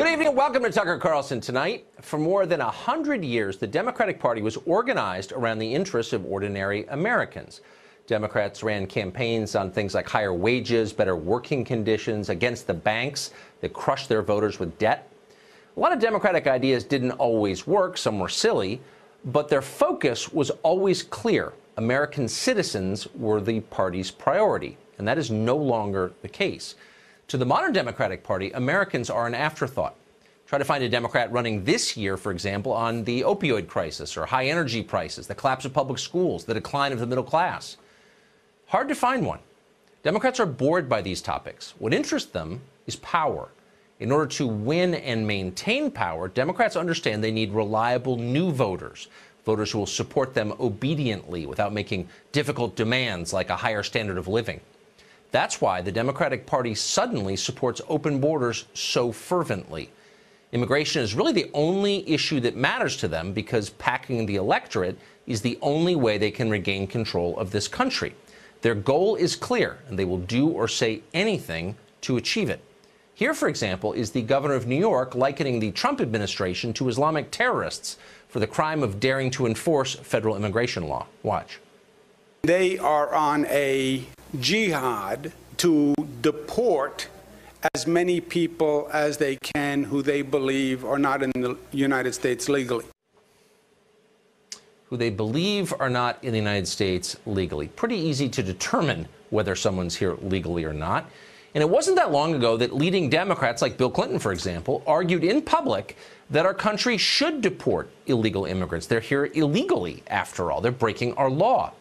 Good evening and welcome to Tucker Carlson Tonight. For more than 100 years, the Democratic Party was organized around the interests of ordinary Americans. Democrats ran campaigns on things like higher wages, better working conditions, against the banks that crushed their voters with debt. A lot of Democratic ideas didn't always work. Some were silly, but their focus was always clear. American citizens were the party's priority, and that is no longer the case. To the modern Democratic Party, Americans are an afterthought. Try to find a Democrat running this year, for example, on the opioid crisis or high energy prices, the collapse of public schools, the decline of the middle class. Hard to find one. Democrats are bored by these topics. What interests them is power. In order to win and maintain power, Democrats understand they need reliable new voters, voters who will support them obediently without making difficult demands like a higher standard of living. That's why the Democratic Party suddenly supports open borders so fervently. Immigration is really the only issue that matters to them because packing the electorate is the only way they can regain control of this country. Their goal is clear, and they will do or say anything to achieve it. Here, for example, is the governor of New York likening the Trump administration to Islamic terrorists for the crime of daring to enforce federal immigration law. Watch. They are on a jihad to deport as many people as they can who they believe are not in the United States legally. Who they believe are not in the United States legally. Pretty easy to determine whether someone's here legally or not. And it wasn't that long ago that leading Democrats like Bill Clinton, for example, argued in public that our country should deport illegal immigrants. They're here illegally, after all. They're breaking our law.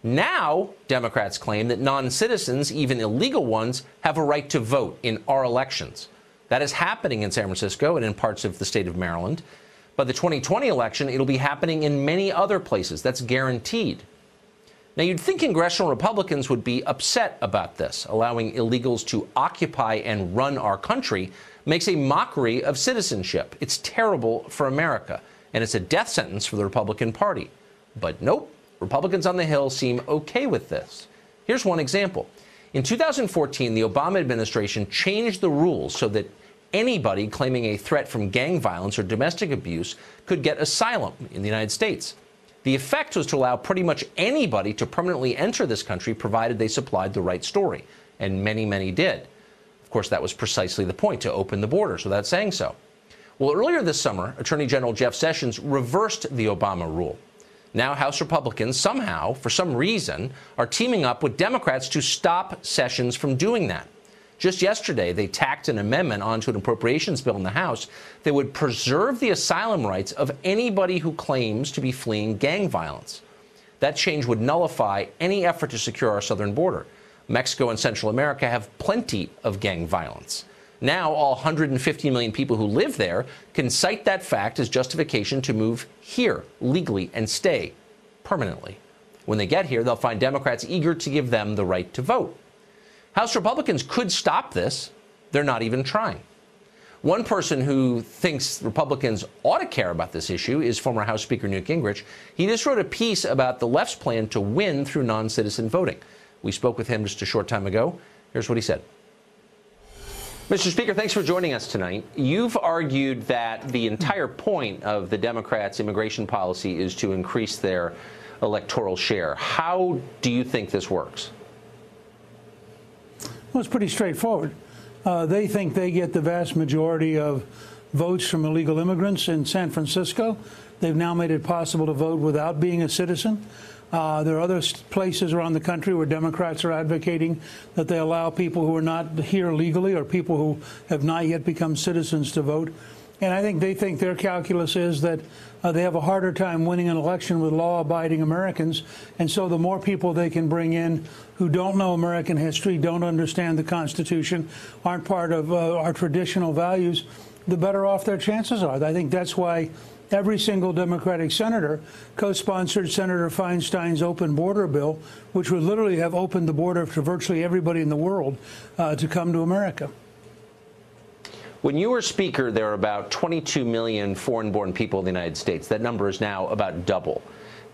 Now, Democrats claim that non-citizens, even illegal ones, have a right to vote in our elections. That is happening in San Francisco and in parts of the state of Maryland. By the 2020 election, it'll be happening in many other places. That's guaranteed. Now, you'd think congressional Republicans would be upset about this. Allowing illegals to occupy and run our country makes a mockery of citizenship. It's terrible for America, and it's a death sentence for the Republican Party. But nope. Republicans on the Hill seem okay with this. Here's one example. In 2014, the Obama administration changed the rules so that anybody claiming a threat from gang violence or domestic abuse could get asylum in the United States. The effect was to allow pretty much anybody to permanently enter this country provided they supplied the right story, and many, many did. Of course, that was precisely the point, to open the borders without saying so. Well, earlier this summer, Attorney General Jeff Sessions reversed the Obama rule. Now, House Republicans somehow, for some reason, are teaming up with Democrats to stop Sessions from doing that. Just yesterday, they tacked an amendment onto an appropriations bill in the House that would preserve the asylum rights of anybody who claims to be fleeing gang violence. That change would nullify any effort to secure our southern border. Mexico and Central America have plenty of gang violence. Now, all 150 million people who live there can cite that fact as justification to move here legally and stay permanently. When they get here, they'll find Democrats eager to give them the right to vote. House Republicans could stop this. They're not even trying. One person who thinks Republicans ought to care about this issue is former House Speaker Newt Gingrich. He just wrote a piece about the left's plan to win through non-citizen voting. We spoke with him just a short time ago. Here's what he said. Mr. Speaker, thanks for joining us tonight. You've argued that the entire point of the Democrats' immigration policy is to increase their electoral share. How do you think this works? Well, it's pretty straightforward. They think they get the vast majority of votes from illegal immigrants in San Francisco. They've now made it possible to vote without being a citizen. There are other places around the country where Democrats are advocating that they allow people who are not here legally or people who have not yet become citizens to vote. And I think they think their calculus is that they have a harder time winning an election with law-abiding Americans. And so the more people they can bring in who don't know American history, don't understand the Constitution, aren't part of our traditional values, the better off their chances are. I think that's why every single Democratic senator co-sponsored Senator Feinstein's open border bill, which would literally have opened the border to virtually everybody in the world to come to America. When you were Speaker, there were about 22 million foreign-born people in the United States. That number is now about double.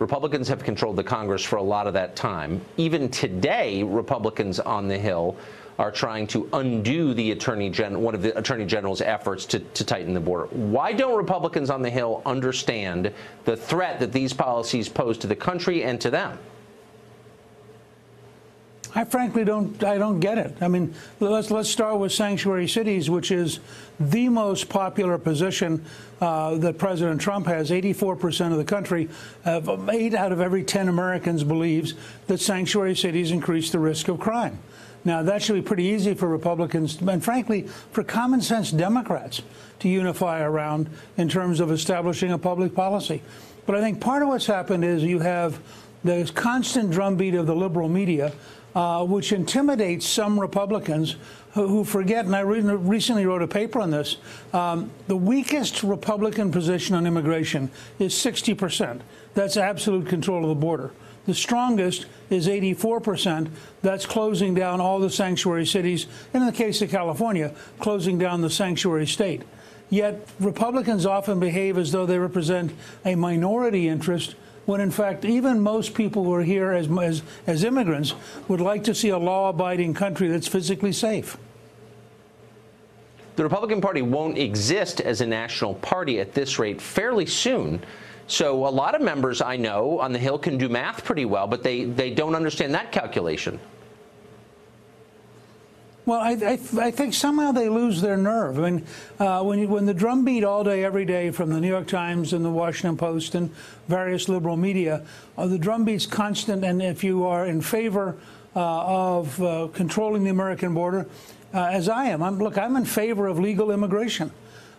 Republicans have controlled the Congress for a lot of that time. Even today, Republicans on the Hill are trying to undo the one of the Attorney General's efforts to tighten the border. Why don't Republicans on the Hill understand the threat that these policies pose to the country and to them? I frankly don't get it. I mean, let's start with sanctuary cities, which is the most popular position that President Trump has. 84% of the country, 8 out of every 10 Americans believes that sanctuary cities increase the risk of crime. Now, that should be pretty easy for Republicans and, frankly, for common sense Democrats to unify around in terms of establishing a public policy. But I think part of what's happened is you have the constant drumbeat of the liberal media, which intimidates some Republicans who forget, and I recently wrote a paper on this, the weakest Republican position on immigration is 60%. That's absolute control of the border. The strongest is 84%. That's closing down all the sanctuary cities, and in the case of California, closing down the sanctuary state. Yet Republicans often behave as though they represent a minority interest, when in fact even most people who are here as immigrants would like to see a law-abiding country that's physically safe. The Republican Party won't exist as a national party at this rate fairly soon. So a lot of members I know on the Hill can do math pretty well, but they don't understand that calculation. Well, I think somehow they lose their nerve. I mean, when the drumbeat all day, every day from the New York Times and the Washington Post and various liberal media, the drumbeat's constant. And if you are in favor of controlling the American border, as I am, I'm in favor of legal immigration.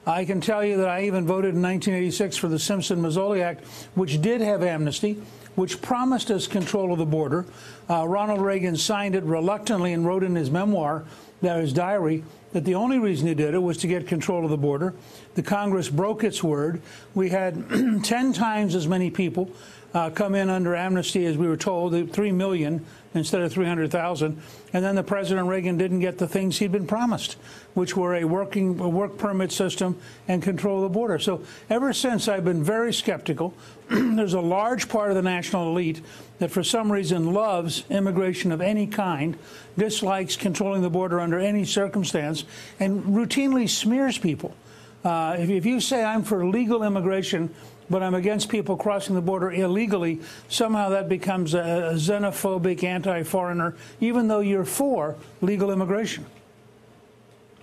I can tell you that I even voted in 1986 for the Simpson-Mazzoli Act, which did have amnesty, which promised us control of the border. Ronald Reagan signed it reluctantly and wrote in his memoir, his diary, that the only reason he did it was to get control of the border. The Congress broke its word. We had 10 times as many people come in under amnesty as we were told, 3 million instead of 300,000. And then the President Reagan didn't get the things he'd been promised, which were a work permit system and control of the border. So ever since, I've been very skeptical. There's a large part of the national elite that for some reason loves immigration of any kind, dislikes controlling the border under any circumstance, and routinely smears people. If you say I'm for legal immigration, but I'm against people crossing the border illegally, somehow that becomes a xenophobic anti-foreigner, even though you're for legal immigration.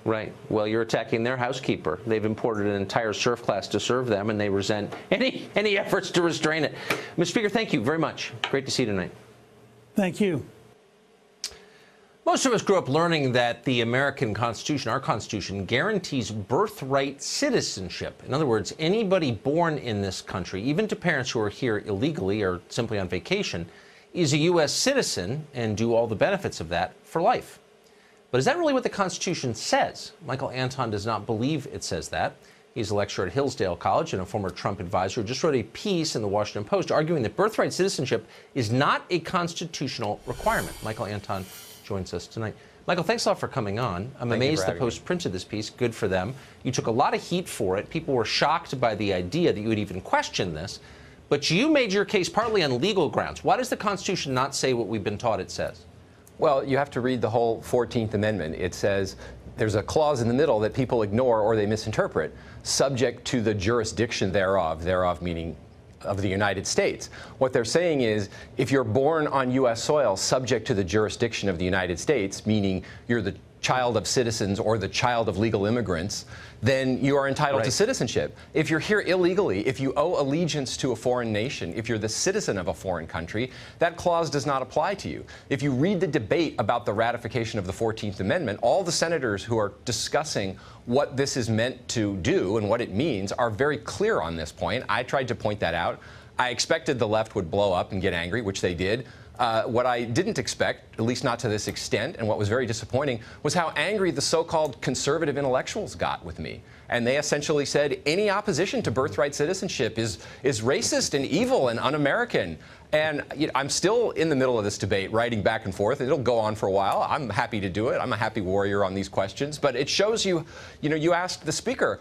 Right. Well, you're attacking their housekeeper. They've imported an entire surf class to serve them, and they resent any efforts to restrain it. Mr. Speaker, thank you very much. Great to see you tonight. Thank you. Most of us grew up learning that the American Constitution, our Constitution, guarantees birthright citizenship. In other words, anybody born in this country, even to parents who are here illegally or simply on vacation, is a U.S. citizen and do all the benefits of that for life. But is that really what the Constitution says? Michael Anton does not believe it says that. He's a lecturer at Hillsdale College and a former Trump advisor who just wrote a piece in the Washington Post arguing that birthright citizenship is not a constitutional requirement. Michael Anton joins us tonight. Michael, thanks a lot for coming on. I'm amazed the Post printed this piece. Good for them. You took a lot of heat for it. People were shocked by the idea that you would even question this. But you made your case partly on legal grounds. Why does the Constitution not say what we've been taught it says? Well, you have to read the whole 14th Amendment. It says there's a clause in the middle that people ignore or they misinterpret, subject to the jurisdiction thereof meaning of the United States. What they're saying is if you're born on U.S. soil subject to the jurisdiction of the United States, meaning you're the child of citizens or the child of legal immigrants, then you are entitled to citizenship. If you're here illegally, if you owe allegiance to a foreign nation, if you're the citizen of a foreign country, that clause does not apply to you. If you read the debate about the ratification of the 14th Amendment, all the senators who are discussing what this is meant to do and what it means are very clear on this point. I tried to point that out. I expected the left would blow up and get angry, which they did. What I didn't expect, at least not to this extent, and what was very disappointing, was how angry the so-called conservative intellectuals got with me. And they essentially said any opposition to birthright citizenship is racist and evil and un-American. And I'm still in the middle of this debate, writing back and forth. It'll go on for a while. I'm happy to do it. I'm a happy warrior on these questions. But it shows you, you asked the speaker,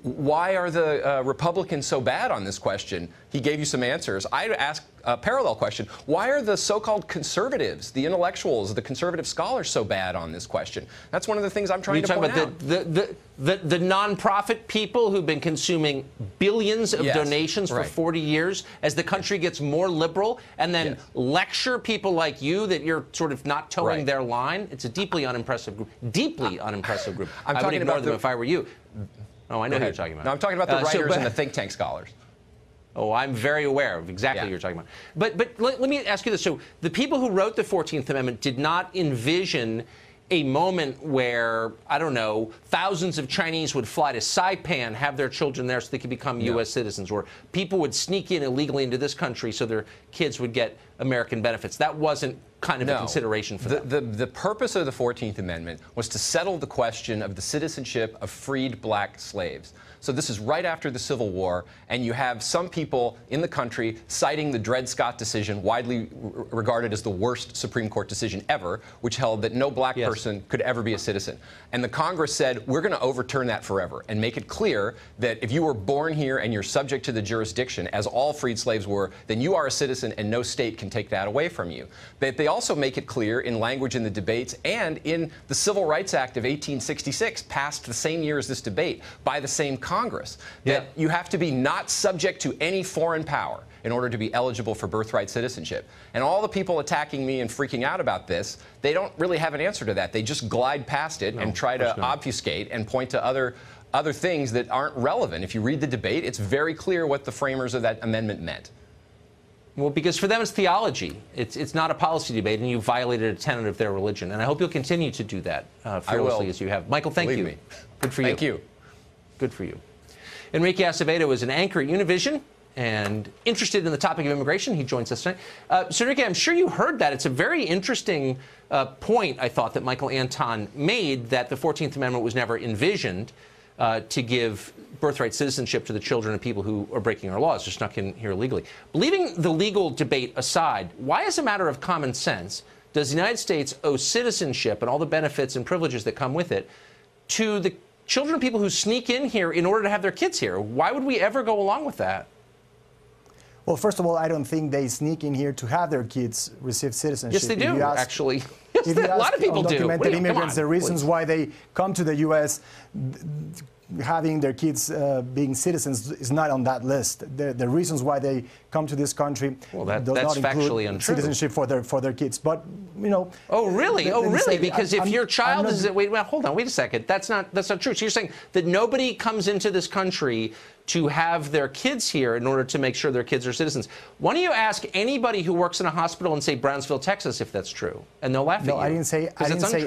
Why are the Republicans so bad on this question? He gave you some answers. I'd ask a parallel question. Why are the so-called conservatives, the intellectuals, the conservative scholars so bad on this question? That's one of the things I'm trying to point out. The nonprofit people who've been consuming billions of donations for 40 years as the country gets more liberal, and then lecture people like you that you're sort of not towing their line. It's a deeply unimpressive group. Deeply unimpressive group. I would ignore them if I were you. Oh, I know who you're talking about. No, I'm talking about the writers and the think tank scholars. Oh, I'm very aware of exactly what you're talking about. But let me ask you this. So the people who wrote the 14th Amendment did not envision a moment where, I don't know, thousands of Chinese would fly to Saipan, have their children there so they could become U.S. citizens, or people would sneak in illegally into this country so their kids would get American benefits. That wasn't kind of a consideration for them. The purpose of the 14th Amendment was to settle the question of the citizenship of freed black slaves. So this is right after the Civil War, and you have some people in the country citing the Dred Scott decision, widely regarded as the worst Supreme Court decision ever, which held that no black person could ever be a citizen. And the Congress said, we're going to overturn that forever and make it clear that if you were born here and you're subject to the jurisdiction, as all freed slaves were, then you are a citizen and no state can take that away from you. But they also make it clear in language in the debates and in the Civil Rights Act of 1866, passed the same year as this debate by the same Congress, that you have to be not subject to any foreign power in order to be eligible for birthright citizenship. And all the people attacking me and freaking out about this, they don't really have an answer to that. They just glide past it and try to obfuscate and point to other things that aren't relevant. If you read the debate, it's very clear what the framers of that amendment meant. Well, because for them it's theology. It's not a policy debate, and you violated a tenet of their religion. And I hope you'll continue to do that fearlessly as you have. Michael, thank you. Me. Good for you. Thank you. Good for you. Enrique Acevedo is an anchor at Univision and interested in the topic of immigration. He joins us tonight. So, Enrique, I'm sure you heard that. It's a very interesting point, I thought, that Michael Anton made, that the 14th Amendment was never envisioned to give birthright citizenship to the children of people who are breaking our laws, just snuck in here illegally. Leaving the legal debate aside, why, as a matter of common sense, does the United States owe citizenship and all the benefits and privileges that come with it to the children of people who sneak in here in order to have their kids here? Why would we ever go along with that? Well, first of all, I don't think they sneak in here to have their kids receive citizenship. Yes, they do, actually. Yes, a lot of people do. Undocumented immigrants, the reasons why they come to the U.S., having their kids being citizens is not on that list. The reasons why they come to this country does not include citizenship for their kids. But you know. Oh really? Because if your child is wait, hold on, wait a second. That's not true. So you're saying that nobody comes into this country to have their kids here in order to make sure their kids are citizens. Why don't you ask anybody who works in a hospital in, say, Brownsville, Texas, if that's true, and they'll laugh at you. No, I didn't say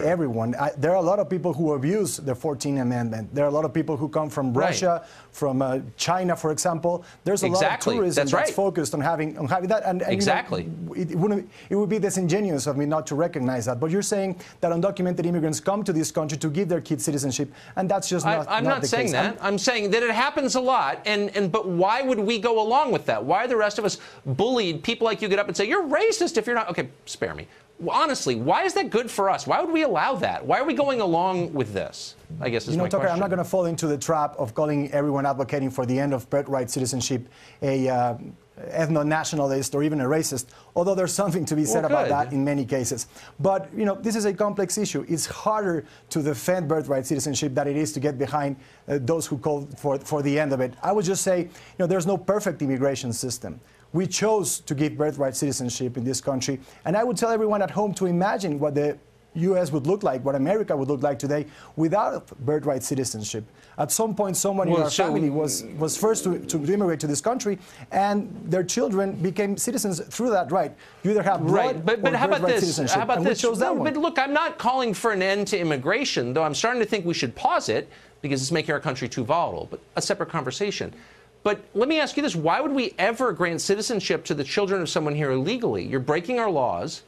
everyone. There are a lot of people who abuse the 14th Amendment. There are a lot of people who come from Russia, from China, for example. There's a lot of tourism that's focused on having that. And exactly. You know, it would be disingenuous of me not to recognize that. But you're saying that undocumented immigrants come to this country to give their kids citizenship, and that's just not the case. I'm not saying that. I'm saying that it happens a lot. But why would we go along with that? Why are the rest of us bullied? People like you get up and say, you're racist if you're not. Okay, spare me. Honestly, why is that good for us? Why would we allow that? Why are we going along with this? I guess is my question. Tucker, I'm not going to fall into the trap of calling everyone advocating for the end of birthright citizenship a ethno-nationalist or even a racist, although there's something to be said about that in many cases. But, you know, this is a complex issue. It's harder to defend birthright citizenship than it is to get behind those who call for the end of it. I would just say, you know, there's no perfect immigration system. We chose to give birthright citizenship in this country, and I would tell everyone at home to imagine what the U.S. would look like, what America would look like today without birthright citizenship. At some point, someone in our family was first to immigrate to this country, and their children became citizens through that right. You either have blood or how about birthright this? citizenship. How about and this? We chose that one. But look, I'm not calling for an end to immigration, though I'm starting to think we should pause it because it's making our country too volatile. But a separate conversation. But let me ask you this. Why would we ever grant citizenship to the children of someone here illegally? You're breaking our laws,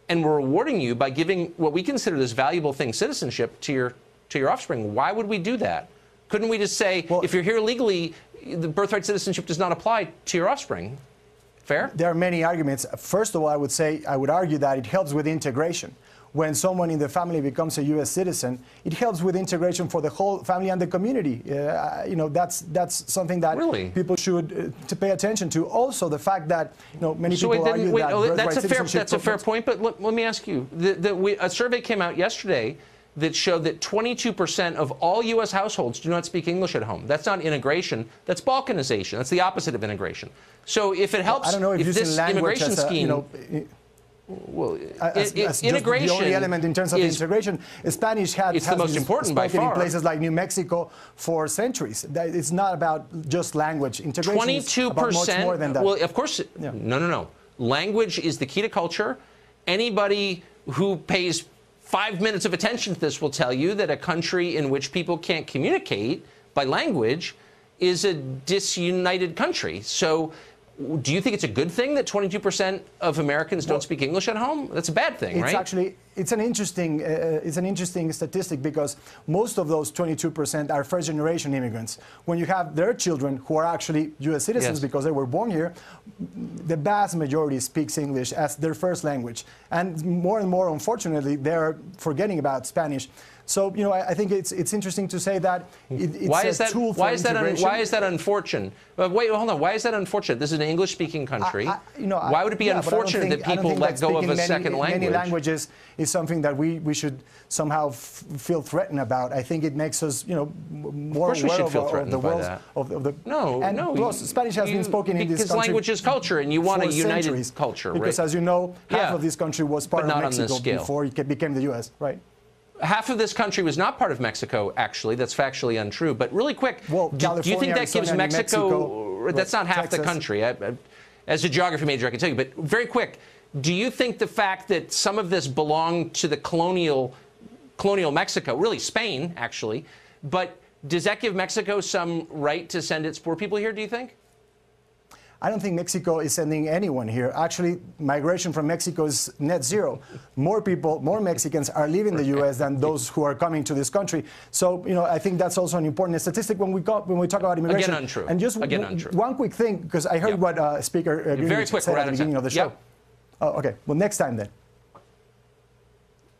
and we're rewarding you by giving what we consider this valuable thing, citizenship, to your offspring. Why would we do that? Couldn't we just say, if you're here illegally, the birthright citizenship does not apply to your offspring? Fair? There are many arguments. First of all, I would argue that it helps with integration. When someone in the family becomes a U.S. citizen, it helps with integration for the whole family and the community. You know, that's something that people should to pay attention to. Also, the fact that many people argue that that's a fair point. But let me ask you: a survey came out yesterday that showed that 22% of all U.S. households do not speak English at home. That's not integration. That's balkanization. That's the opposite of integration. So if it helps, I don't know if this immigration scheme. Well, integration. The only element in terms of integration, Spanish has the most important by far in places like New Mexico for centuries. It's not about just language. Integration 22%, is about much more than that. Well, of course, no. Language is the key to culture. Anybody who pays 5 minutes of attention to this will tell you that a country in which people can't communicate by language is a disunited country. So do you think it's a good thing that 22% of Americans don't speak English at home? That's a bad thing, right? Actually, it's an interesting statistic because most of those 22% are first-generation immigrants. When you have their children who are actually U.S. citizens because they were born here, the vast majority speaks English as their first language. And more, unfortunately, they're forgetting about Spanish. So, I think it's interesting to say that it's a tool for integration. Why is that unfortunate? Wait, hold on. Why is that unfortunate? This is an English-speaking country. Why would it be unfortunate that people let go of a second language? Many languages is something that we should somehow feel threatened about. I think it makes us, more aware of the world. No. Spanish has been spoken in this country. Because language is culture, and you want a united culture, right? Because, as you know, half of this country was part of Mexico before it became the U.S., right? Half of this country was not part of Mexico, actually. That's factually untrue. But really quick, do you think that gives Mexico that's not half the country. As a geography major, I can tell you. But very quick, do you think the fact that some of this belonged to the colonial Mexico, really Spain, actually, but does that give Mexico some right to send its poor people here, do you think? I don't think Mexico is sending anyone here. Actually, migration from Mexico is net zero. More people, more Mexicans are leaving the U.S. than those who are coming to this country. So, I think that's also an important statistic when we talk about immigration. Again, untrue. And just one quick thing, because I heard what Speaker Greenwich said at the beginning of the show. Oh, okay. Well, next time then.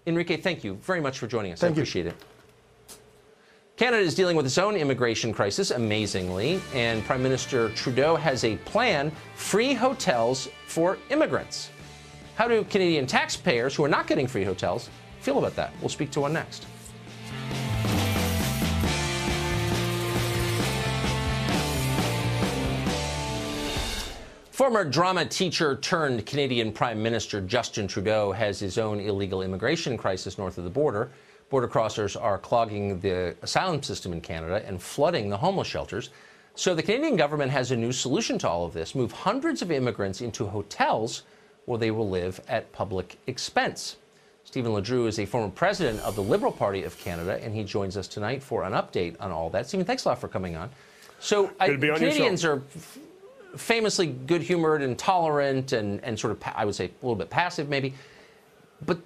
Enrique, thank you very much for joining us. I appreciate it. Canada is dealing with its own immigration crisis, amazingly, and Prime Minister Trudeau has a plan: free hotels for immigrants. How do Canadian taxpayers who are not getting free hotels feel about that? We'll speak to one next. Former drama teacher turned Canadian Prime Minister Justin Trudeau has his own illegal immigration crisis north of the border. Border crossers are clogging the asylum system in Canada and flooding the homeless shelters. So the Canadian government has a new solution to all of this: move hundreds of immigrants into hotels where they will live at public expense. Stephen Ledrew is a former president of the Liberal Party of Canada, and he joins us tonight for an update on all that. Stephen, thanks a lot for coming on. So Canadians are famously good-humored and tolerant and sort of, I would say, a little bit passive maybe. But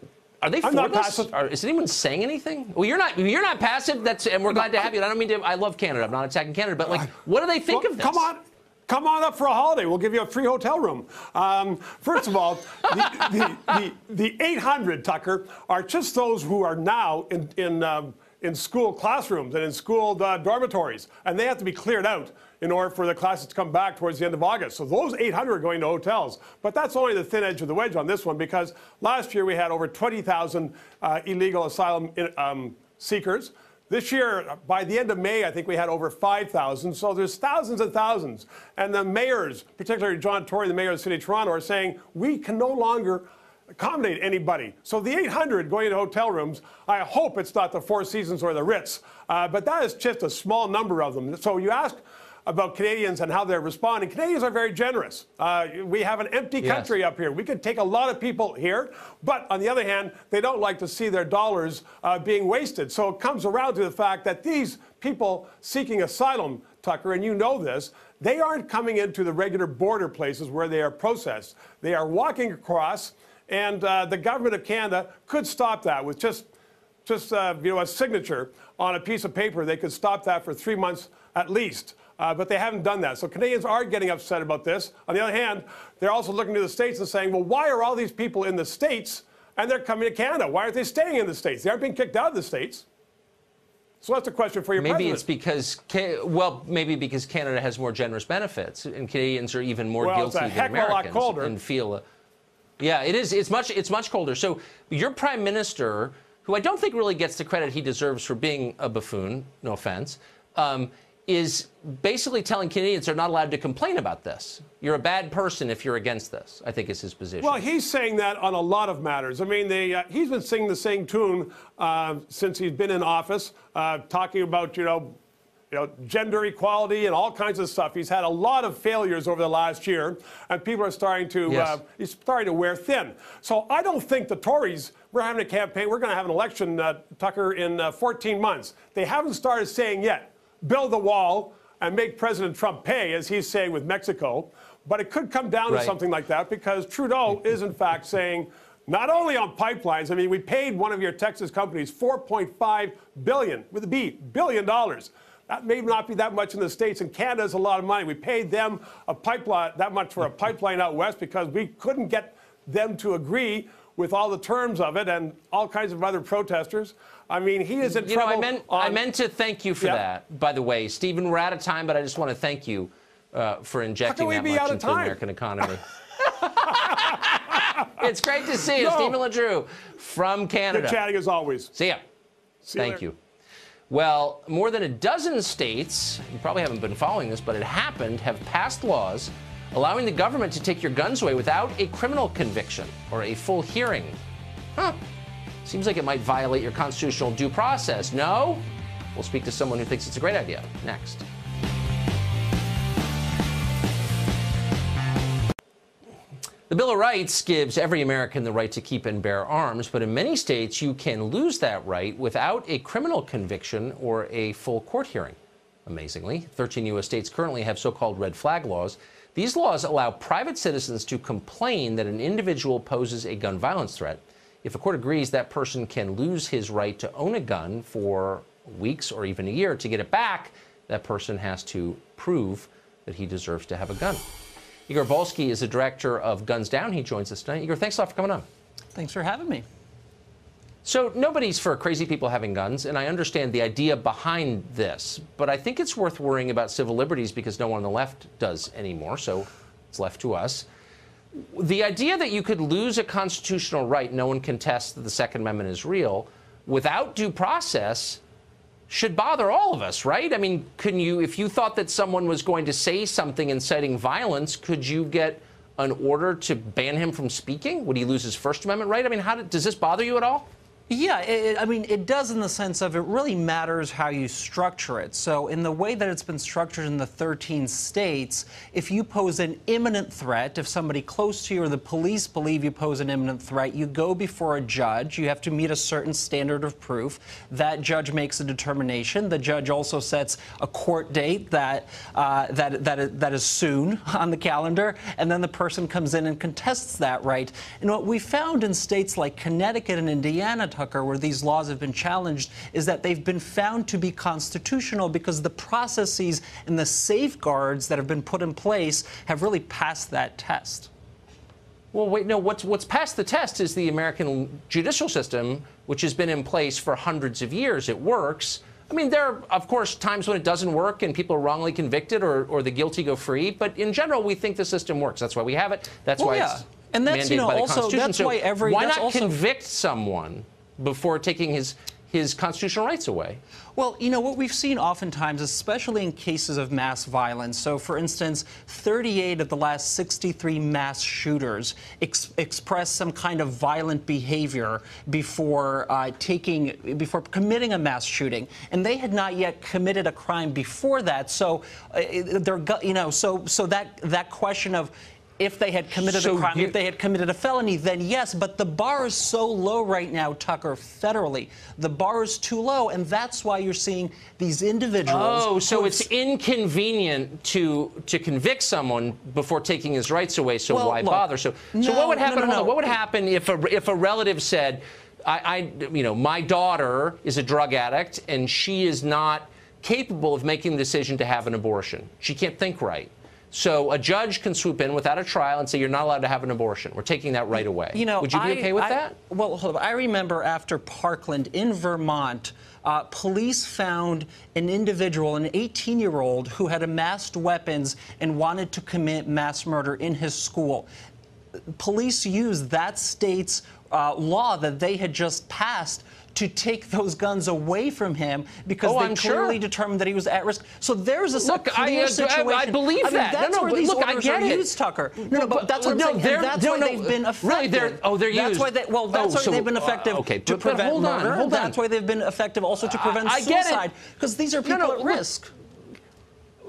are they for this? Is anyone saying anything? Well, you're not passive. And we're glad to have you. I don't mean to. I love Canada. I'm not attacking Canada. But what do they think of this? Come on up for a holiday. We'll give you a free hotel room. First of all, the 800, Tucker, are just those who are now in school classrooms and in school dormitories, and they have to be cleared out in order for the classes to come back towards the end of August. So those 800 are going to hotels. But that's only the thin edge of the wedge on this one, because last year we had over 20,000 illegal asylum seekers. This year, by the end of May, I think we had over 5,000. So there's thousands and thousands. And the mayors, particularly John Tory, the mayor of the city of Toronto, are saying we can no longer accommodate anybody. So the 800 going into hotel rooms, I hope it's not the Four Seasons or the Ritz. But that is just a small number of them. So you ask about Canadians and how they're responding. Canadians are very generous. We have an empty country up here. We could take a lot of people here, but on the other hand, they don't like to see their dollars being wasted. So it comes around to the fact that these people seeking asylum, Tucker, and you know this, they aren't coming into the regular border places where they are processed. They are walking across, and the government of Canada could stop that with just a signature on a piece of paper. They could stop that for 3 months at least. but they haven't done that. So Canadians are getting upset about this. On the other hand, they're also looking to the States and saying, well, why are all these people in the States and they're coming to Canada? Why aren't they staying in the States? They aren't being kicked out of the States. So that's a question for your maybe president. It's because, well, maybe because Canada has more generous benefits, and Canadians are even more guilty than Americans and feel. Yeah, it is. It's much colder. So your prime minister, who I don't think really gets the credit he deserves for being a buffoon, no offense, is basically telling Canadians they're not allowed to complain about this. You're a bad person if you're against this, I think is his position. Well, he's saying that on a lot of matters. I mean, he's been singing the same tune since he's been in office, talking about, gender equality and all kinds of stuff. He's had a lot of failures over the last year, and people are starting to, he's starting to wear thin. So I don't think the Tories, we're having a campaign, we're going to have an election, Tucker, in 14 months. They haven't started saying yet, build the wall and make President Trump pay, as he's saying with Mexico. But it could come down to something like that, because Trudeau is, in fact, saying, not only on pipelines, I mean, we paid one of your Texas companies $4.5 billion, with a B, billion dollars. That may not be that much in the States, and Canada's a lot of money. We paid them a pipeline, that much for a pipeline out west, because we couldn't get them to agree with all the terms of it and all kinds of other protesters. I mean, he is in trouble. I meant to thank you for that, by the way. Stephen, we're out of time, but I just want to thank you for injecting that much into the American economy. It's great to see you, Stephen LeDrew from Canada. Good chatting as always. See ya. Thank you. Well, more than a dozen states, you probably haven't been following this, but it happened, have passed laws allowing the government to take your guns away without a criminal conviction or a full hearing. Seems like it might violate your constitutional due process. No? We'll speak to someone who thinks it's a great idea next. The Bill of Rights gives every American the right to keep and bear arms, but in many states you can lose that right without a criminal conviction or a full court hearing. Amazingly, 13 U.S. states currently have so-called red flag laws. These laws allow private citizens to complain that an individual poses a gun violence threat. If a court agrees, that person can lose his right to own a gun for weeks or even a year. To get it back, that person has to prove that he deserves to have a gun. Igor Volsky is the director of Guns Down. He joins us tonight. Igor, thanks a lot for coming on. Thanks for having me. So nobody's for crazy people having guns, and I understand the idea behind this, but I think it's worth worrying about civil liberties because no one on the left does anymore, so it's left to us. The idea that you could lose a constitutional right, no one contests that the Second Amendment is real, without due process should bother all of us, right? I mean, couldn't you, if you thought that someone was going to say something inciting violence, could you get an order to ban him from speaking? Would he lose his First Amendment right? I mean, does this bother you at all? Yeah, I mean, it does in the sense of it really matters how you structure it. So in the way that it's been structured in the 13 states, if you pose an imminent threat, if somebody close to you or the police believe you pose an imminent threat, you go before a judge. You have to meet a certain standard of proof. That judge makes a determination. The judge also sets a court date that is soon on the calendar, and then the person comes in and contests that right. And what we found in states like Connecticut and Indiana, Tucker, where these laws have been challenged, is that they've been found to be constitutional because the processes and the safeguards that have been put in place have really passed that test. Well, wait, no, what's passed the test is the American judicial system, which has been in place for hundreds of years. It works. I mean, there are, of course, times when it doesn't work and people are wrongly convicted or the guilty go free. But in general, we think the system works. That's why we have it. That's why it's mandated by the Constitution. That's why why not convict someone before taking his constitutional rights away? Well, you know, what we've seen oftentimes, especially in cases of mass violence, so for instance, 38 of the last 63 mass shooters expressed some kind of violent behavior before committing a mass shooting, and they had not yet committed a crime before that. So that question of if they had committed a crime, if they had committed a felony, then yes. But the bar is so low right now, Tucker, federally. The bar is too low, and that's why you're seeing these individuals. Oh, so it's inconvenient to convict someone before taking his rights away. So why bother? So what would happen? What would happen if a relative said, my daughter is a drug addict and she is not capable of making the decision to have an abortion. She can't think right. So a judge can swoop in without a trial and say you're not allowed to have an abortion. We're taking that right away. You know, would you be okay with that? Well, hold on. I remember after Parkland in Vermont, police found an individual, an 18-year-old, who had amassed weapons and wanted to commit mass murder in his school. Police used that state's law that they had just passed to take those guns away from him because they clearly determined that he was at risk. So there's a clear situation. I believe that. That's where these orders are used, Tucker. No, but that's what I'm saying. That's why they've been effective. Really, they're used. That's why they've been effective to prevent murder. That's why they've been effective also to prevent suicide. Because these are people at risk.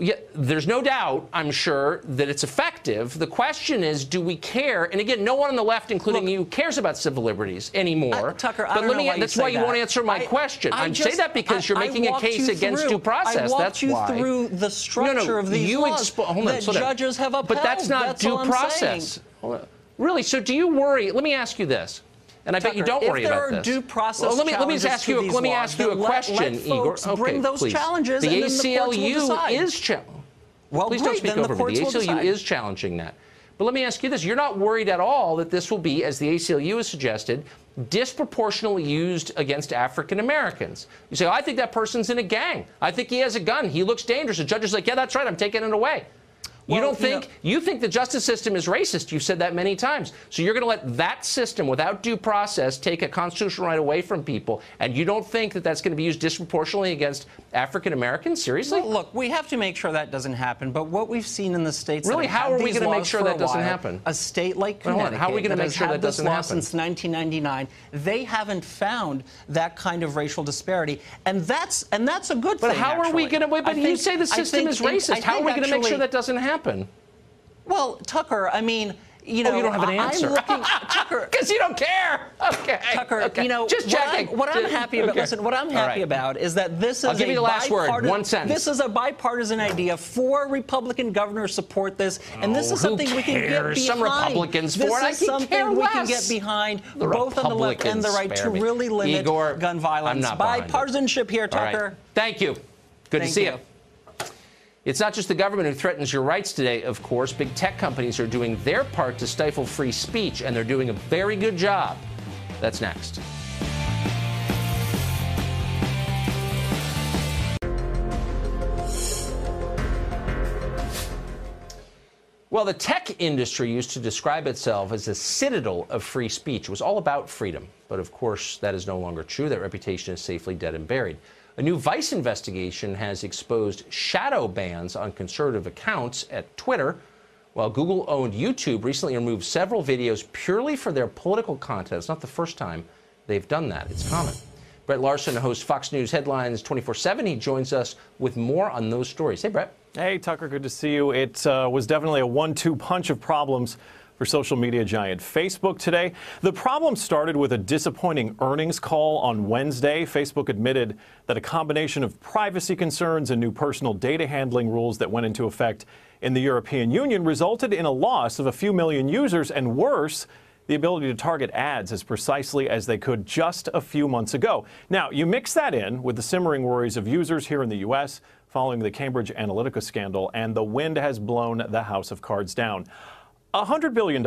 Yeah, there's no doubt, I'm sure, that it's effective. The question is, do we care? And again, no one on the left, including you, cares about civil liberties anymore. Tucker, I don't know why that's why you won't answer my question. I say that because you're making a case against due process. That's why. I walked you through the structure of these laws that judges have upheld. But that's not due process. Really? So do you worry? Let me ask you this. And I bet you don't worry about this. If there are due process challenges to these let me ask you a question, Igor. Bring those challenges, and then the courts will decide. is challenging. Well, please don't speak over me. The ACLU is challenging that. But let me ask you this. You're not worried at all that this will be, as the ACLU has suggested, disproportionately used against African Americans. You say, oh, I think that person's in a gang. I think he has a gun. He looks dangerous. The judge is like, yeah, that's right. I'm taking it away. Well, you think the justice system is racist. You've said that many times. So you're going to let that system, without due process, take a constitutional right away from people, and you don't think that that's going to be used disproportionately against African Americans? Seriously? Well, look, we have to make sure that doesn't happen. But what we've seen in the states really, how are we going to make sure that doesn't happen? A state like Connecticut, how are we going to make sure that doesn't happen? Since 1999, they haven't found that kind of racial disparity, and that's a good thing. But how are we going to? But you say the system is racist. How are we going to make sure that doesn't happen? Well, Tucker, I mean, you know, you don't have an answer. Tucker, because you don't care. Okay. Tucker, you know, just checking. What I'm happy about. Listen, what I'm happy about is that this is I'll give you the last word. One sentence. This is a bipartisan idea. 4 Republican governors support this, and this is something we can get behind. Some Republicans for it. This is something we can get behind, both on the left and the right, to really limit gun violence. Bipartisanship here, Tucker. Thank you. Good to see you. It's not just the government who threatens your rights today, of course. Big tech companies are doing their part to stifle free speech, and they're doing a very good job. That's next. Well, the tech industry used to describe itself as a citadel of free speech. It was all about freedom. But of course, that is no longer true. That reputation is safely dead and buried. A new Vice investigation has exposed shadow bans on conservative accounts at Twitter, while Google-owned YouTube recently removed several videos purely for their political content. It's not the first time they've done that. It's common. Brett Larson hosts Fox News Headlines 24/7. He joins us with more on those stories. Hey, Brett. Hey, Tucker. Good to see you. It was definitely a 1-2 punch of problems for social media giant Facebook today. The problem started with a disappointing earnings call on Wednesday. Facebook admitted that a combination of privacy concerns and new personal data handling rules that went into effect in the European Union resulted in a loss of a few million users, and worse, the ability to target ads as precisely as they could just a few months ago. Now, you mix that in with the simmering worries of users here in the U.S. following the Cambridge Analytica scandal, and the wind has blown the house of cards down. $100 billion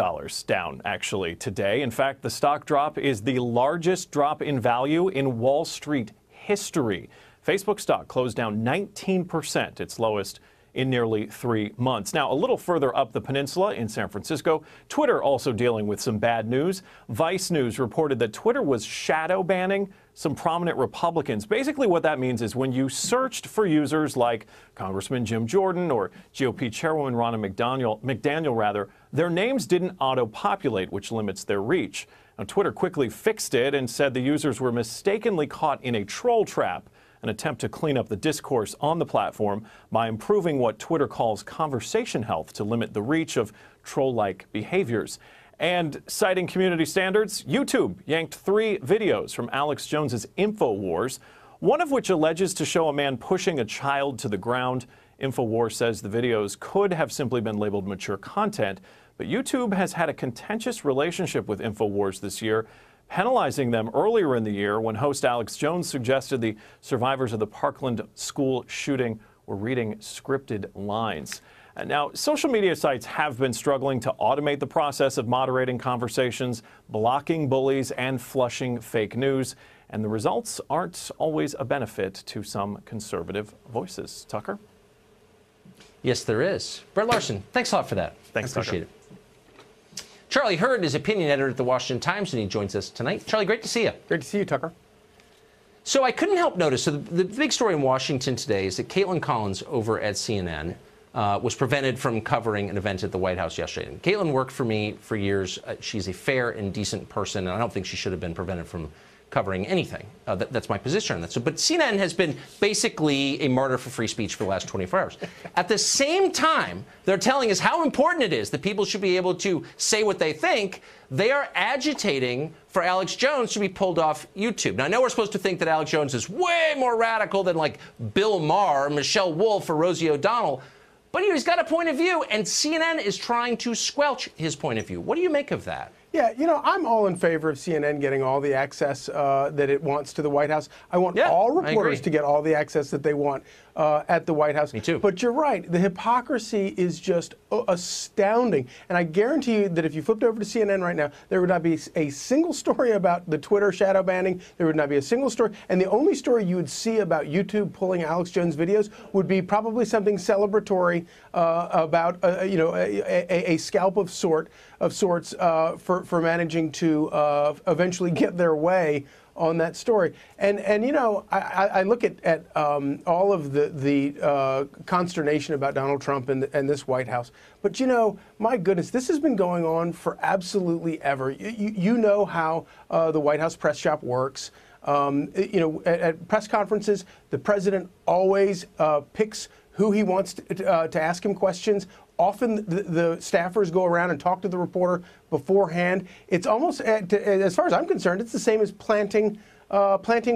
down, actually, today. In fact, the stock drop is the largest drop in value in Wall Street history. Facebook stock closed down 19%, its lowest in nearly 3 months. Now, a little further up the peninsula in San Francisco, Twitter also dealing with some bad news. Vice News reported that Twitter was shadow banning some prominent Republicans. Basically what that means is when you searched for users like Congressman Jim Jordan or GOP Chairwoman Ronna McDaniel, their names didn't auto-populate, which limits their reach. Now, Twitter quickly fixed it and said the users were mistakenly caught in a troll trap, an attempt to clean up the discourse on the platform by improving what Twitter calls conversation health to limit the reach of troll-like behaviors. And citing community standards, YouTube yanked 3 videos from Alex Jones's InfoWars, one of which alleges to show a man pushing a child to the ground. InfoWars says the videos could have simply been labeled mature content, but YouTube has had a contentious relationship with InfoWars this year. penalizing them earlier in the year when host Alex Jones suggested the survivors of the Parkland school shooting were reading scripted lines. Now, social media sites have been struggling to automate the process of moderating conversations, blocking bullies, and flushing fake news. And the results aren't always a benefit to some conservative voices. Tucker? Yes, there is. Brett Larson, thanks a lot for that. Thanks, I appreciate it. Charlie Hurd is opinion editor at the Washington Times, and he joins us tonight. Charlie, great to see you. Great to see you, Tucker. So I couldn't help notice, so the big story in Washington today is that Caitlin Collins over at CNN was prevented from covering an event at the White House yesterday. And Caitlin worked for me for years. She's a fair and decent person, and I don't think she should have been prevented from covering anything. That's my position on that. So, but CNN has been basically a martyr for free speech for the last 24 hours. At the same time, they're telling us how important it is that people should be able to say what they think. They are agitating for Alex Jones to be pulled off YouTube. Now, I know we're supposed to think that Alex Jones is way more radical than like Bill Maher, Michelle Wolf, or Rosie O'Donnell, but he's got a point of view, and CNN is trying to squelch his point of view. What do you make of that? Yeah, you know, I'm all in favor of CNN getting all the access that it wants to the White House. I want all reporters to get all the access that they want at the White House. Me too. But you're right. The hypocrisy is just astounding. And I guarantee you that if you flipped over to CNN right now, there would not be a single story about the Twitter shadow banning. There would not be a single story. And the only story you would see about YouTube pulling Alex Jones videos would be probably something celebratory about, you know, a scalp of sorts for managing to eventually get their way on that story. And you know, I look at all of the consternation about Donald Trump and this White House. But you know, my goodness, this has been going on for absolutely ever. You know how the White House press shop works. You know, at press conferences, the president always picks who he wants to ask him questions. Often the staffers go around and talk to the reporter beforehand. It's almost, as far as I'm concerned, it's the same as planting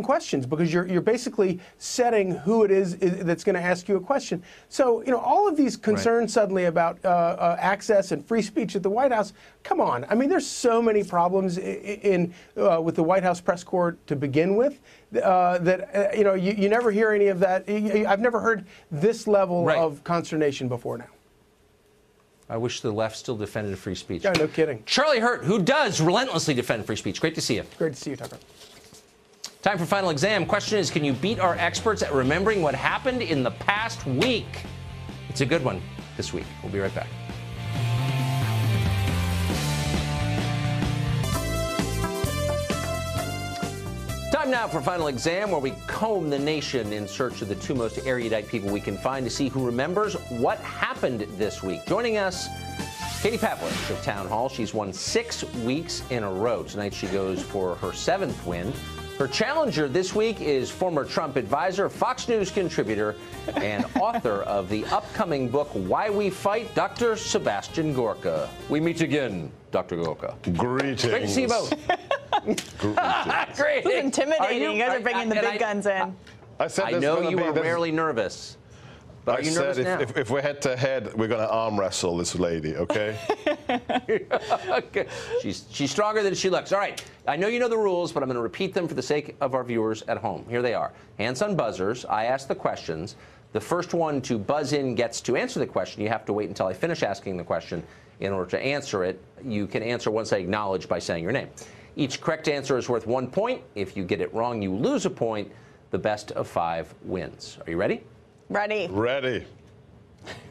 questions, because you're basically setting who it is that's going to ask you a question. So, you know, all of these concerns suddenly about access and free speech at the White House, come on. I mean, there's so many problems with the White House press corps to begin with that, you know, you never hear any of that. I've never heard this level of consternation before now. I wish the left still defended free speech. Yeah, no kidding. Charlie Hurt, who does relentlessly defend free speech. Great to see you. Great to see you, Tucker. Time for final exam. Question is, can you beat our experts at remembering what happened in the past week? It's a good one this week. We'll be right back. Time now for final exam, where we comb the nation in search of the two most erudite people we can find to see who remembers what happened this week. Joining us, Katie Pavlich of Town Hall. She's won 6 weeks in a row. Tonight she goes for her 7th win. Her challenger this week is former Trump advisor, Fox News contributor, and author of the upcoming book, Why We Fight, Dr. Sebastian Gorka. We meet again, Dr. Gorka. Greetings. Great to see you both. Great. This is intimidating. You guys are bringing the big guns in. I know you are rarely nervous. But I said if we're head to head, we're going to arm wrestle this lady, okay? Okay. She's stronger than she looks. All right. I know you know the rules, but I'm going to repeat them for the sake of our viewers at home. Here they are. Hands on buzzers. I ask the questions. The first one to buzz in gets to answer the question. You have to wait until I finish asking the question in order to answer it. You can answer once I acknowledge by saying your name. Each correct answer is worth 1 point. If you get it wrong, you lose a point. The best of 5 wins. Are you ready? Ready. Ready.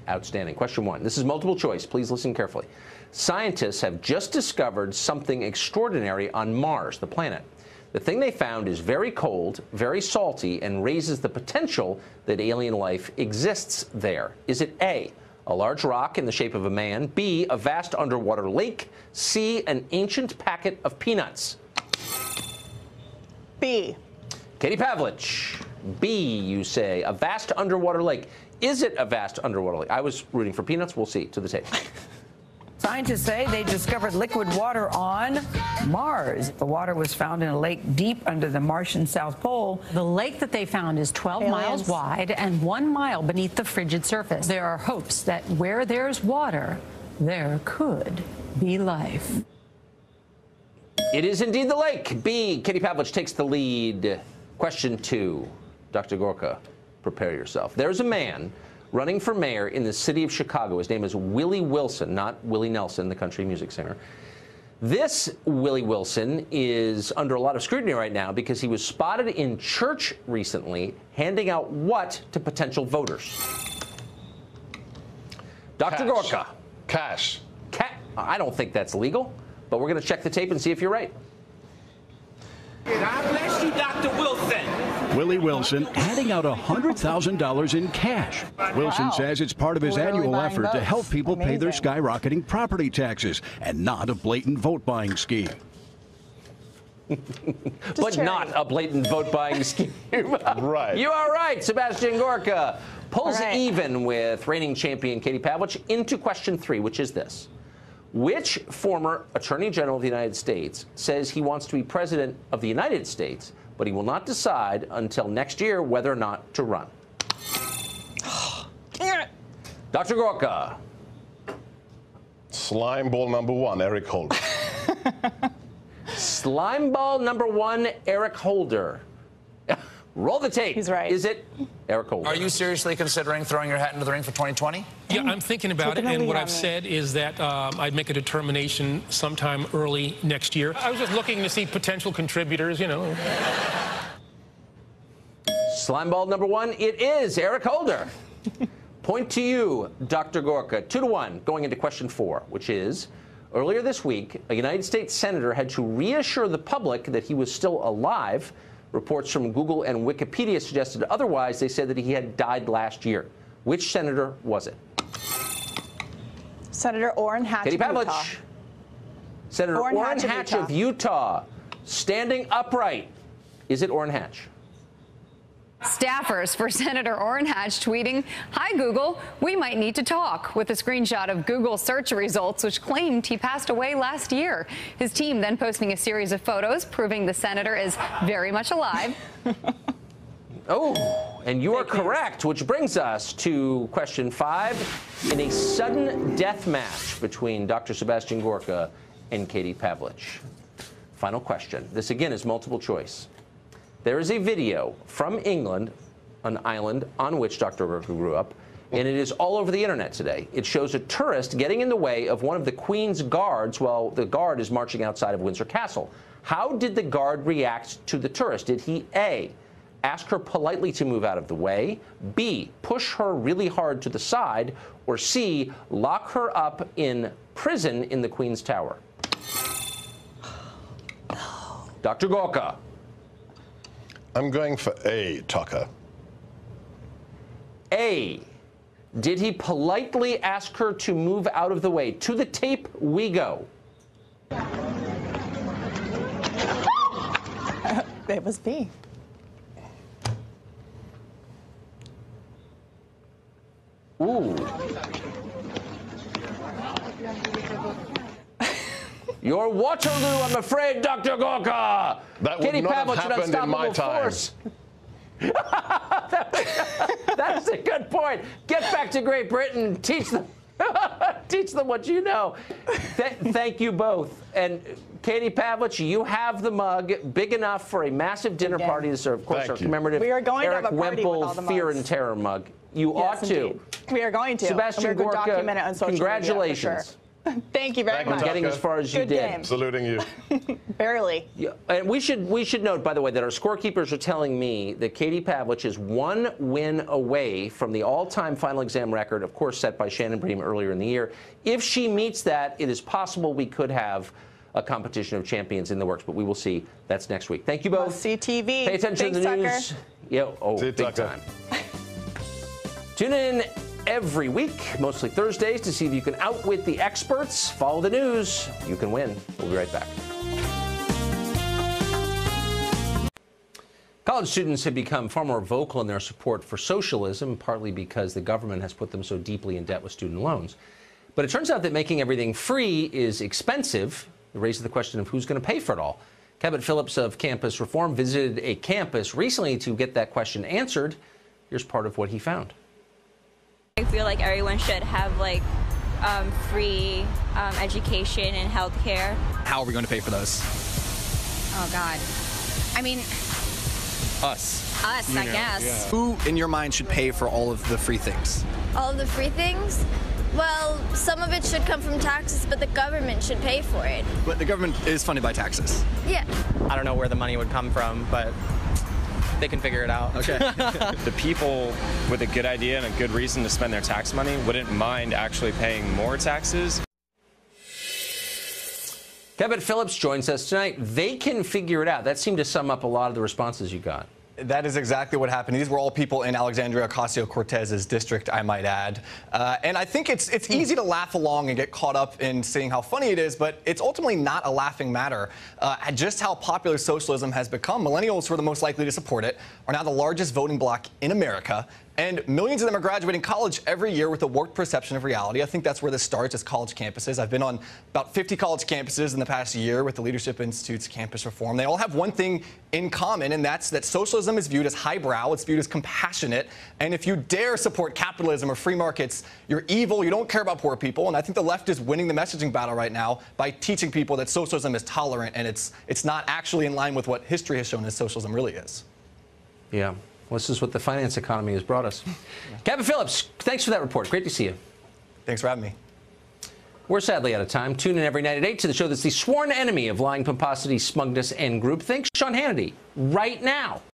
Outstanding. Question 1. This is multiple choice. Please listen carefully. Scientists have just discovered something extraordinary on Mars, the planet. The thing they found is very cold, very salty, and raises the potential that alien life exists there. Is it A, a large rock in the shape of a man, B, a vast underwater lake, C, an ancient packet of peanuts? B. Katie Pavlich. B, you say, a vast underwater lake. Is it a vast underwater lake? I was rooting for peanuts. We'll see. To the tape. Scientists say they discovered liquid water on Mars. The water was found in a lake deep under the Martian South Pole. The lake that they found is 12 miles wide and 1 mile beneath the frigid surface. There are hopes that where there's water, there could be life. It is indeed the lake. B, Katie Pavlich takes the lead. Question 2. Dr. Gorka, prepare yourself. There's a man running for mayor in the city of Chicago. His name is Willie Wilson, not Willie Nelson, the country music singer. This Willie Wilson is under a lot of scrutiny right now because he was spotted in church recently handing out what to potential voters? Dr. Gorka. Cash. I don't think that's legal, but we're going to check the tape and see if you're right. God bless you, Dr. Wilson. Willie Wilson handing out $100,000 in cash. Wilson says it's part of his annual effort to help people pay their skyrocketing property taxes and not a blatant vote buying scheme. But not a blatant vote buying scheme. Right. You are right. Sebastian Gorka pulls even with reigning champion Katie Pavlich into question 3, which is this. Which former Attorney General of the United States says he wants to be President of the United States, but he will not decide until next year whether or not to run? Dr. Gorka. Slimeball number 1, Eric Holder. Slimeball number 1, Eric Holder. Roll the tape. He's right. Is it Eric Holder? Are you seriously considering throwing your hat into the ring for 2020? Yeah, I'm thinking about it, and what I've said is that I'd make a determination sometime early next year. I was just looking to see potential contributors, you know. Slimeball number 1, it is Eric Holder. Point to you, Dr. Gorka. 2-1, going into question 4, which is, earlier this week, a United States senator had to reassure the public that he was still alive. Reports from Google and Wikipedia suggested otherwise. They said that he had died last year. Which senator was it? Senator Orrin Hatch Katie of Utah. Pavlich. Senator Orrin Hatch of Utah. Standing upright. Is it Orrin Hatch? Staffers for Senator Orrin Hatch tweeting, "Hi, Google, we might need to talk," with a screenshot of Google search results, which claimed he passed away last year. His team then posting a series of photos proving the senator is very much alive. Oh, and you are correct, which brings us to question 5 in a sudden death match between Dr. Sebastian Gorka and Katie Pavlich. Final question. This, again, is multiple choice. There is a video from England, an island on which Dr. Gorka grew up, and it is all over the internet today. It shows a tourist getting in the way of one of the Queen's guards while the guard is marching outside of Windsor Castle. How did the guard react to the tourist? Did he A, ask her politely to move out of the way, B, push her really hard to the side, or C, lock her up in prison in the Queen's Tower? Dr. Gorka. I'm going for A, Tucker. A, did he politely ask her to move out of the way? To the tape we go. It was B. Ooh. You're Waterloo, I'm afraid, Dr. Gorka. That would not have happened in my time. That's a good point. Get back to Great Britain. Teach them what you know. Thank you both. And Katie Pavlich, you have the mug big enough for a massive dinner party to serve. Of course, our commemorative We are going Eric to have a party Wemple with all the Fear mugs. and Terror mug. You ought to. We are going to. Sebastian and we're going to Gorka, document it on social congratulations. media, for sure. Thank you very much. Getting as far as you Good did. game. Saluting you. Barely. Yeah, and we should note, by the way, that our scorekeepers are telling me that Katie Pavlich is 1 win away from the all-time final exam record, of course, set by Shannon Bream earlier in the year. If she meets that, it is possible we could have a competition of champions in the works, but we will see. That's next week. Thank you both. CTV. Pay attention to the news. Yeah, big time. Tune in every week, mostly Thursdays, to see if you can outwit the experts. Follow the news. You can win. We'll be right back. College students have become far more vocal in their support for socialism, partly because the government has put them so deeply in debt with student loans. But it turns out that making everything free is expensive. It raises the question of who's going to pay for it all. Kevin Phillips of Campus Reform visited a campus recently to get that question answered. Here's part of what he found. I feel like everyone should have free education and health care. How are we going to pay for those? Oh, God. I mean... Us. Us, I guess. Yeah. Who, in your mind, should pay for all of the free things? All of the free things? Well, some of it should come from taxes, but the government should pay for it. But the government is funded by taxes. Yeah. I don't know where the money would come from, but they can figure it out. Okay. The people with a good idea and a good reason to spend their tax money wouldn't mind actually paying more taxes. Kevin Phillips joins us tonight. They can figure it out. That seemed to sum up a lot of the responses you got. That is exactly what happened. These were all people in Alexandria Ocasio-Cortez's district, I might add. And I think it's easy to laugh along and get caught up in seeing how funny it is, but it's ultimately not a laughing matter. Just how popular socialism has become. Millennials, who are the most likely to support it, are now the largest voting bloc in America. And millions of them are graduating college every year with a warped perception of reality. I think that's where this starts, as college campuses. I've been on about 50 college campuses in the past year with the Leadership Institute's campus reform. They all have one thing in common, and that's that socialism is viewed as highbrow, it's viewed as compassionate, and if you dare support capitalism or free markets, you're evil, you don't care about poor people. And I think the left is winning the messaging battle right now by teaching people that socialism is tolerant, and it's not actually in line with what history has shown us socialism really is. Yeah. Well, this is what the finance economy has brought us. Kevin Phillips, thanks for that report. Great to see you. Thanks for having me. We're sadly out of time. Tune in every night at 8 to the show that's the sworn enemy of lying, pomposity, smugness, and groupthink. Sean Hannity, right now.